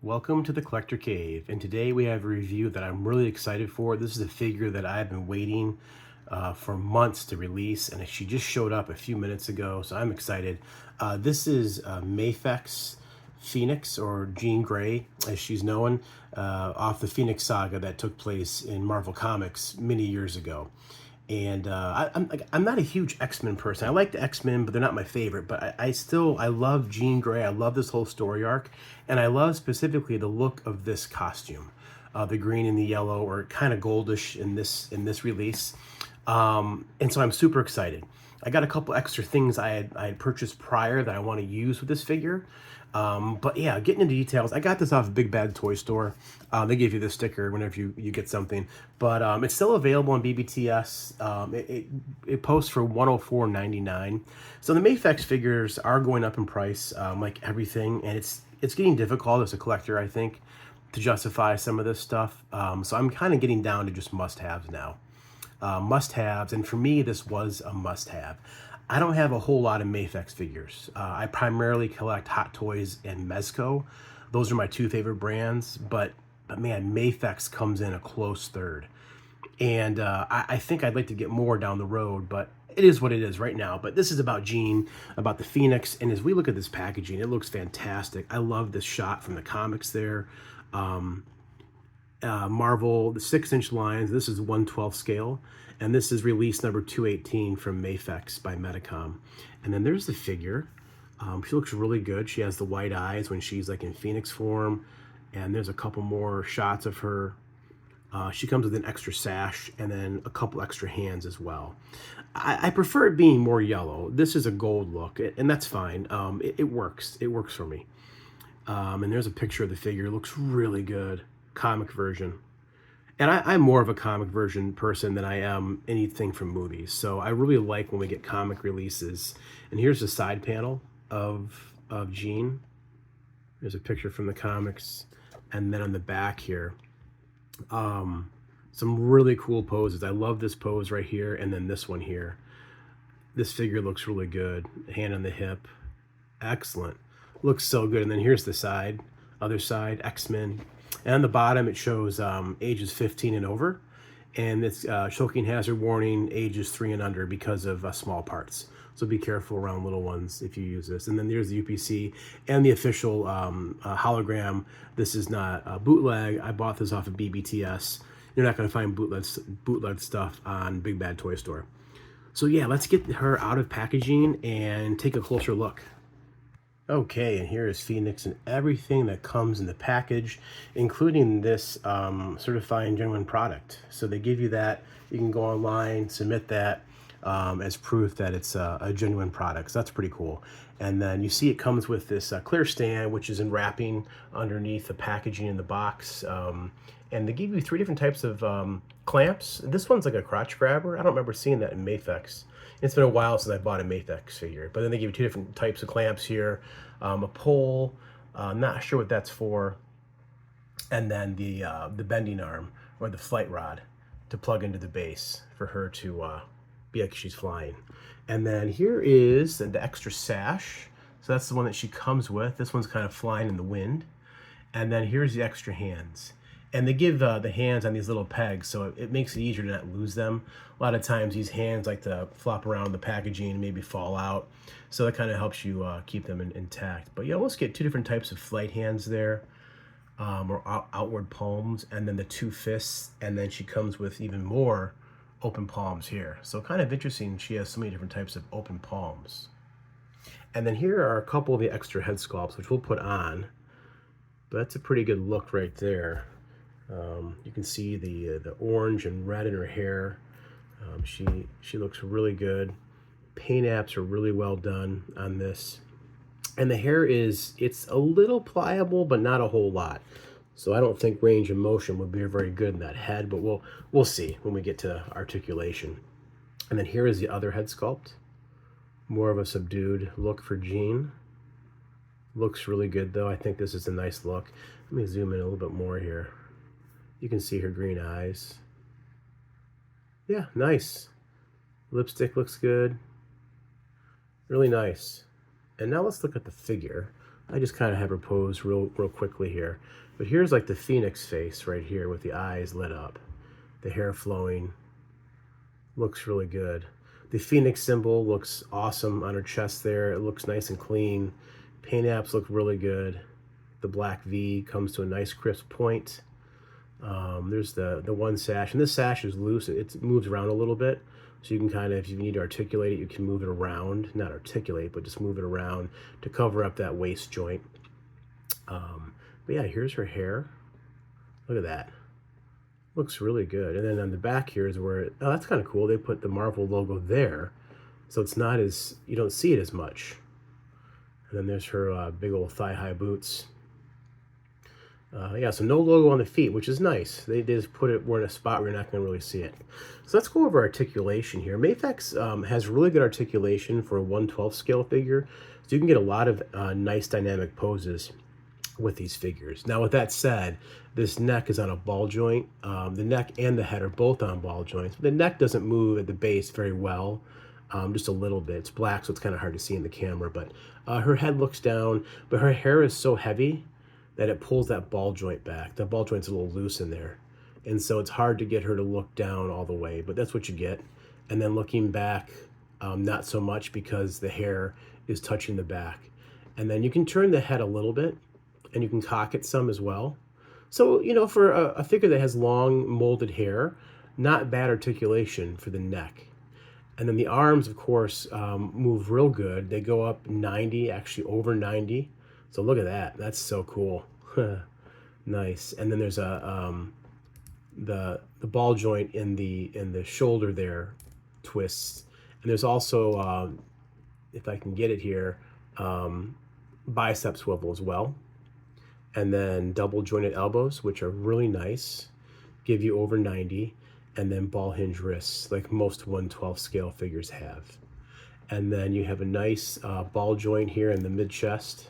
Welcome to the Collector Cave, and today we have a review that I'm really excited for. This is a figure that I've been waiting for months to release, and she just showed up a few minutes ago, so I'm excited. This is Mafex Phoenix, or Jean Grey, as she's known, off the Phoenix saga that took place in Marvel Comics many years ago. And I'm not a huge X-Men person. I like the X-Men, but they're not my favorite. But I love Jean Grey. I love this whole story arc, and I love specifically the look of this costume, the green and the yellow, or kind of goldish in this release. And so I'm super excited. I got a couple extra things I had purchased prior that I want to use with this figure. But yeah, getting into details, I got this off of Big Bad Toy Store. They give you the sticker whenever you get something, but it's still available on BBTS. It posts for $104.99. So the Mafex figures are going up in price, like everything, and it's getting difficult as a collector, I think, to justify some of this stuff. So I'm kind of getting down to just must-haves now. Must-haves, and for me, this was a must-have. I don't have a whole lot of Mafex figures. I primarily collect Hot Toys and Mezco. Those are my two favorite brands, but man, Mafex comes in a close third. And I think I'd like to get more down the road, but it is what it is right now. But this is about Jean, about the Phoenix, and as we look at this packaging, it looks fantastic. I love this shot from the comics there. Marvel, the 6-inch lines. This is 1/12 scale, and this is release number 218 from Mafex by Medicom. And then there's the figure. She looks really good. She has the white eyes when she's like in Phoenix form, and there's a couple more shots of her. She comes with an extra sash and then a couple extra hands as well. I prefer it being more yellow. This is a gold look, and that's fine. It works. It works for me. And there's a picture of the figure. It looks really good. Comic version. And I'm more of a comic version person than I am anything from movies. So I really like when we get comic releases. And here's the side panel of Jean. There's a picture from the comics. And then on the back here, some really cool poses. I love this pose right here, and then this one here. This figure looks really good. Hand on the hip. Excellent. Looks so good. And then here's the side, other side, X-Men. And on the bottom, it shows ages 15 and over. And it's choking hazard warning, ages 3 and under because of small parts. So be careful around little ones if you use this. And then there's the UPC and the official hologram. This is not a bootleg. I bought this off of BBTS. You're not going to find bootleg stuff on Big Bad Toy Store. So yeah, let's get her out of packaging and take a closer look. Okay, and here is Phoenix and everything that comes in the package, including this certifying genuine product. So they give you that. You can go online, submit that as proof that it's a genuine product. So that's pretty cool. And then you see it comes with this clear stand, which is in wrapping underneath the packaging in the box. And they give you 3 different types of clamps. This one's like a crotch grabber. I don't remember seeing that in Mafex. It's been a while since I bought a Mafex figure, but then they give you 2 different types of clamps here. A pole, not sure what that's for, and then the bending arm or the flight rod to plug into the base for her to be like she's flying. And then here is the extra sash. So that's the one that she comes with. This one's kind of flying in the wind. And then here's the extra hands. And they give the hands on these little pegs, so it makes it easier to not lose them. A lot of times these hands like to flop around the packaging and maybe fall out. So that kind of helps you keep them intact. But you almost get 2 different types of flight hands there, or outward palms, and then the 2 fists. And then she comes with even more open palms here. So kind of interesting, she has so many different types of open palms. And then here are a couple of the extra head sculpts, which we'll put on. But that's a pretty good look right there. You can see the orange and red in her hair. She looks really good. Paint apps are really well done on this. And the hair it's a little pliable, but not a whole lot. So I don't think range of motion would be very good in that head, but we'll see when we get to articulation. And then here is the other head sculpt. More of a subdued look for Jean. Looks really good though. I think this is a nice look. Let me zoom in a little bit more here. You can see her green eyes. Yeah, nice. Lipstick looks good. Really nice. And now let's look at the figure. I just kind of have her pose real quickly here. But here's like the phoenix face right here with the eyes lit up, the hair flowing. Looks really good. The phoenix symbol looks awesome on her chest there. It looks nice and clean. Paint apps look really good. The black V comes to a nice crisp point. There's the one sash, and this sash is loose. It moves around a little bit, so you can kind of, if you need to articulate it, you can move it around. Not articulate, but just move it around to cover up that waist joint. But yeah, here's her hair. Look at that. Looks really good. And then on the back here is where, oh, that's kind of cool. They put the Marvel logo there, so it's not as, you don't see it as much. And then there's her big old thigh-high boots. Yeah, so no logo on the feet, which is nice. They just put it, we're in a spot where you're not going to really see it. So let's go over articulation here. Mafex has really good articulation for a 1/12 scale figure, so you can get a lot of nice dynamic poses with these figures. Now, with that said, this neck is on a ball joint. The neck and the head are both on ball joints. But the neck doesn't move at the base very well, just a little bit. It's black, so it's kind of hard to see in the camera. But her head looks down, but her hair is so heavy that it pulls that ball joint back. That ball joint's a little loose in there. And so it's hard to get her to look down all the way, but that's what you get. And then looking back, not so much because the hair is touching the back. And then you can turn the head a little bit, and you can cock it some as well. So, you know, for a figure that has long molded hair, not bad articulation for the neck. And then the arms, of course, move real good. They go up 90, actually over 90. So look at that. That's so cool. Nice. And then there's the ball joint in the shoulder there twists. And there's also, if I can get it here, bicep swivel as well. And then double jointed elbows, which are really nice, give you over 90, and then ball hinge wrists, like most 1/12 scale figures have. And then you have a nice ball joint here in the mid chest,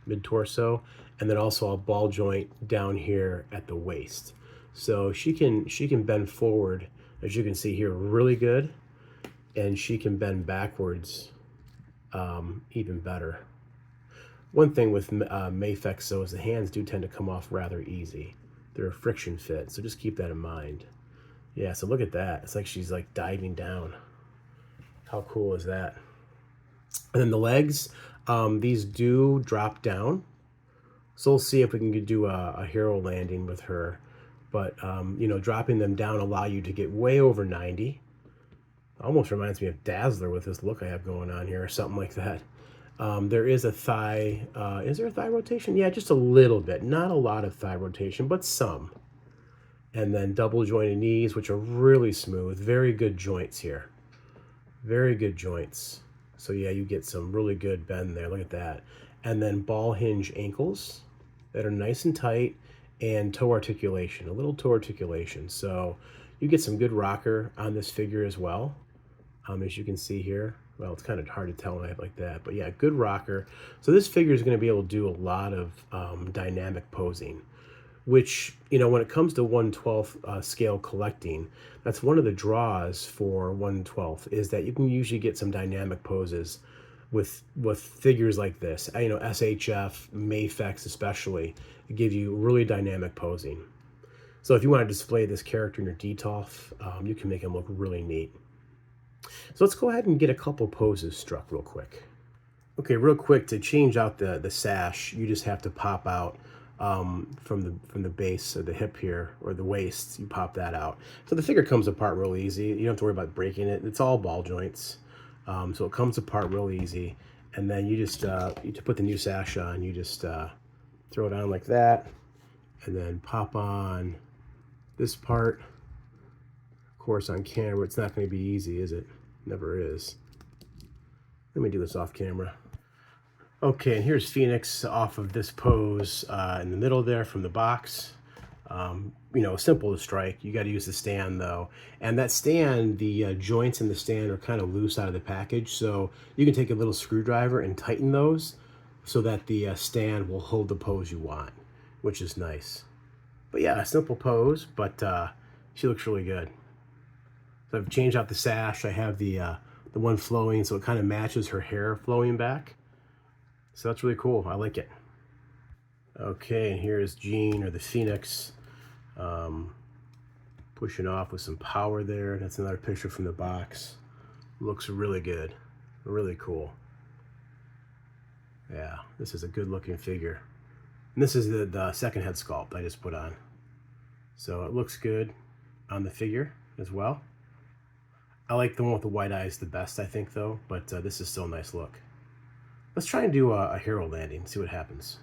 mid torso, and then also a ball joint down here at the waist. So she can bend forward, as you can see here, really good, and she can bend backwards even better. One thing with Mafex, though, is the hands do tend to come off rather easy. They're a friction fit, so just keep that in mind. Yeah, so look at that. It's like she's like diving down. How cool is that? And then the legs, these do drop down. So we'll see if we can do a hero landing with her. But, you know, dropping them down allow you to get way over 90. Almost reminds me of Dazzler with this look I have going on here, or something like that. There is a thigh, is there a thigh rotation? Yeah, just a little bit. Not a lot of thigh rotation, but some. And then double jointed knees, which are really smooth. Very good joints here. Very good joints. So yeah, you get some really good bend there. Look at that. And then ball hinge ankles that are nice and tight, and toe articulation, a little toe articulation. So you get some good rocker on this figure as well. As you can see here. Well, it's kind of hard to tell when I have like that, but yeah, good rocker. So this figure is going to be able to do a lot of dynamic posing, which, you know, when it comes to 1/12 scale collecting, that's one of the draws for 1/12 is that you can usually get some dynamic poses with figures like this. You know, SHF, Mafex especially, give you really dynamic posing. So if you want to display this character in your DTOF, you can make him look really neat. So let's go ahead and get a couple poses struck real quick. Okay, real quick, to change out the sash, you just have to pop out from the base of the hip here, or the waist. You pop that out. So the figure comes apart real easy. You don't have to worry about breaking it. It's all ball joints. So it comes apart real easy. And then you just, to put the new sash on, you just throw it on like that. And then pop on this part. Of course, on camera, it's not going to be easy, is it? Never is. Let me do this off camera. Okay, and here's Phoenix off of this pose in the middle there from the box. You know, simple to strike. You got to use the stand though. And that stand, the joints in the stand are kind of loose out of the package. So you can take a little screwdriver and tighten those so that the stand will hold the pose you want, which is nice. But yeah, a simple pose, but she looks really good. So I've changed out the sash. I have the one flowing, so it kind of matches her hair flowing back. So that's really cool. I like it. Okay, and here is Jean, or the Phoenix, pushing off with some power there. That's another picture from the box. Looks really good, really cool. Yeah, this is a good looking figure. And this is the second head sculpt I just put on. So it looks good on the figure as well. I like the one with the white eyes the best, I think, though, but this is still a nice look. Let's try and do a hero landing, see what happens.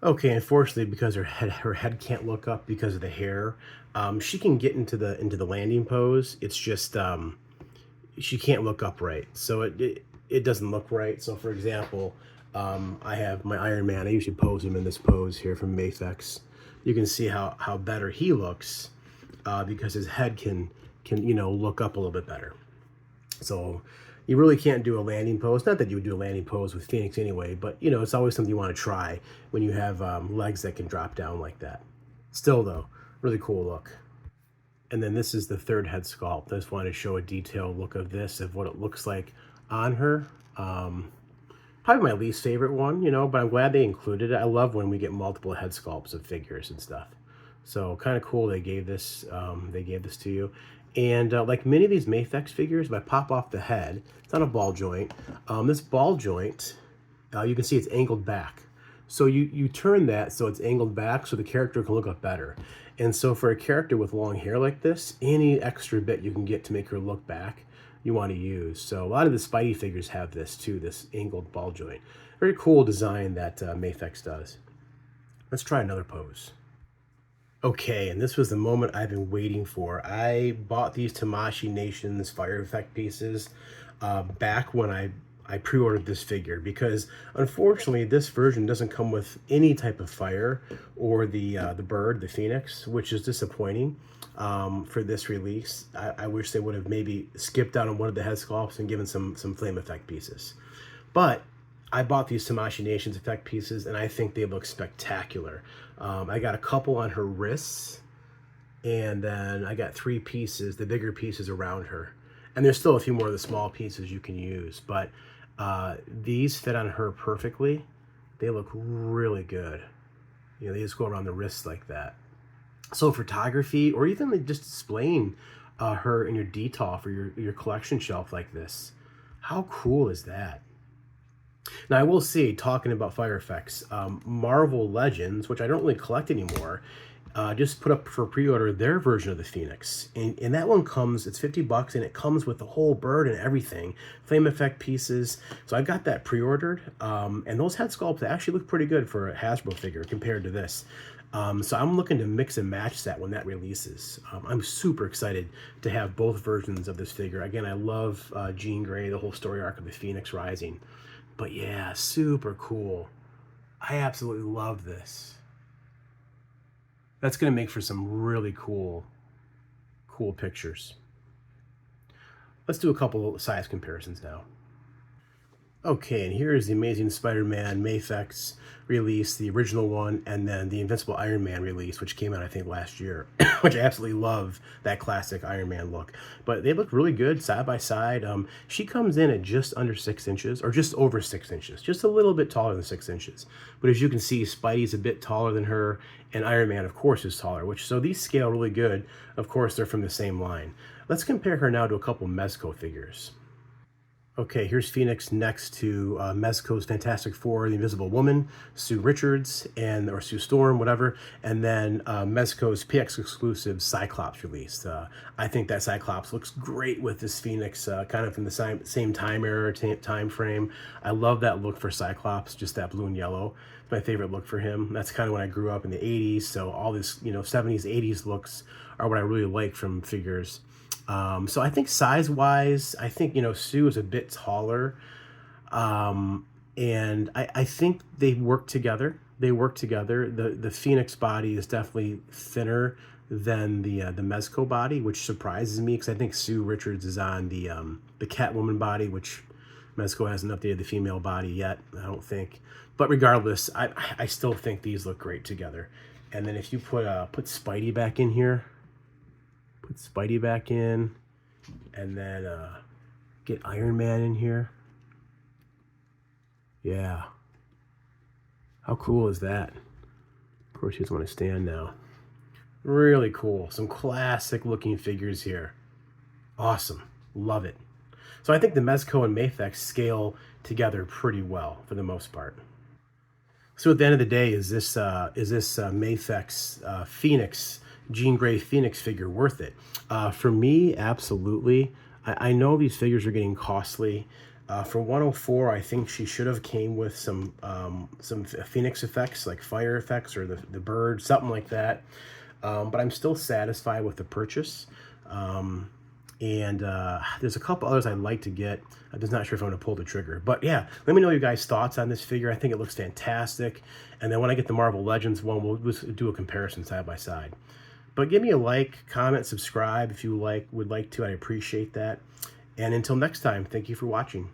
Okay, unfortunately, because her head can't look up because of the hair, she can get into the landing pose. It's just she can't look upright, so it doesn't look right. So, for example, I have my Iron Man. I usually pose him in this pose here from Mafex. You can see how better he looks because his head can look up a little bit better. So you really can't do a landing pose. Not that you would do a landing pose with Phoenix anyway, but it's always something you want to try when you have legs that can drop down like that. Still though, really cool look. And then this is the third head sculpt. I just wanted to show a detailed look of this, of what it looks like on her. Probably my least favorite one, but I'm glad they included it. I love when we get multiple head sculpts of figures and stuff. So kind of cool they gave this to you. And like many of these Mafex figures, if I pop off the head, it's not a ball joint. This ball joint, you can see it's angled back. So you turn that so it's angled back so the character can look up better. And so for a character with long hair like this, any extra bit you can get to make her look back, you want to use. So a lot of the Spidey figures have this too, this angled ball joint. Very cool design that Mafex does. Let's try another pose. Okay, and this was the moment I've been waiting for. I bought these Tamashii Nations fire effect pieces back when I pre-ordered this figure, because unfortunately this version doesn't come with any type of fire or the bird, the Phoenix, which is disappointing for this release. I wish they would have maybe skipped out on one of the head sculpts and given some flame effect pieces. But I bought these Tamashii Nations effect pieces, and I think they look spectacular. I got a couple on her wrists, and then I got 3 pieces, the bigger pieces around her. And there's still a few more of the small pieces you can use, but these fit on her perfectly. They look really good. They just go around the wrists like that. So photography, or even like just displaying her in your detolf or your collection shelf like this, how cool is that? Now, I will say, talking about fire effects, Marvel Legends, which I don't really collect anymore, just put up for pre-order their version of the Phoenix. And that one comes, it's $50, and it comes with the whole bird and everything, flame effect pieces. So I got that pre-ordered, and those head sculpts actually look pretty good for a Hasbro figure compared to this. So I'm looking to mix and match that when that releases. I'm super excited to have both versions of this figure. Again, I love Jean Grey, the whole story arc of the Phoenix Rising. But yeah, super cool. I absolutely love this. That's going to make for some really cool pictures. Let's do a couple size comparisons now. Okay, and here is the Amazing Spider-Man Mafex release, the original one, and then the Invincible Iron Man release, which came out, I think, last year, which I absolutely love, that classic Iron Man look. But they look really good side by side. She comes in at just under 6 inches, or just over 6 inches, just a little bit taller than 6 inches. But as you can see, Spidey's a bit taller than her, and Iron Man, of course, is taller, so these scale really good. Of course, they're from the same line. Let's compare her now to a couple Mezco figures. Okay, here's Phoenix next to Mezco's Fantastic Four, the Invisible Woman, Sue Richards, or Sue Storm, whatever, and then Mezco's PX exclusive Cyclops release. I think that Cyclops looks great with this Phoenix, kind of in the same time era, time frame. I love that look for Cyclops, just that blue and yellow. It's my favorite look for him. That's kind of when I grew up in the 80s, so all this 70s, 80s looks are what I really like from figures. So I think size-wise, I think, Sue is a bit taller. And I think they work together. The Phoenix body is definitely thinner than the Mezco body, which surprises me because I think Sue Richards is on the Catwoman body, which Mezco hasn't updated the female body yet, I don't think. But regardless, I still think these look great together. And then if you put Spidey back in here, put Spidey back in, and then get Iron Man in here. Yeah. How cool is that? course, he doesn't want to stand now. Really cool. Some classic looking figures here. Awesome. Love it. So I think the Mezco and Mafex scale together pretty well for the most part. So at the end of the day, is this Mafex Phoenix, Jean Grey Phoenix figure worth it? For me, absolutely. I know these figures are getting costly. For 104, I think she should have came with some Phoenix effects, like fire effects or the bird, something like that. But I'm still satisfied with the purchase. There's a couple others I'd like to get. I'm just not sure if I'm going to pull the trigger. But yeah, let me know your guys' thoughts on this figure. I think it looks fantastic. And then when I get the Marvel Legends one, we'll just do a comparison side by side. But give me a like, comment, subscribe if you would like to. I appreciate that. And until next time, thank you for watching.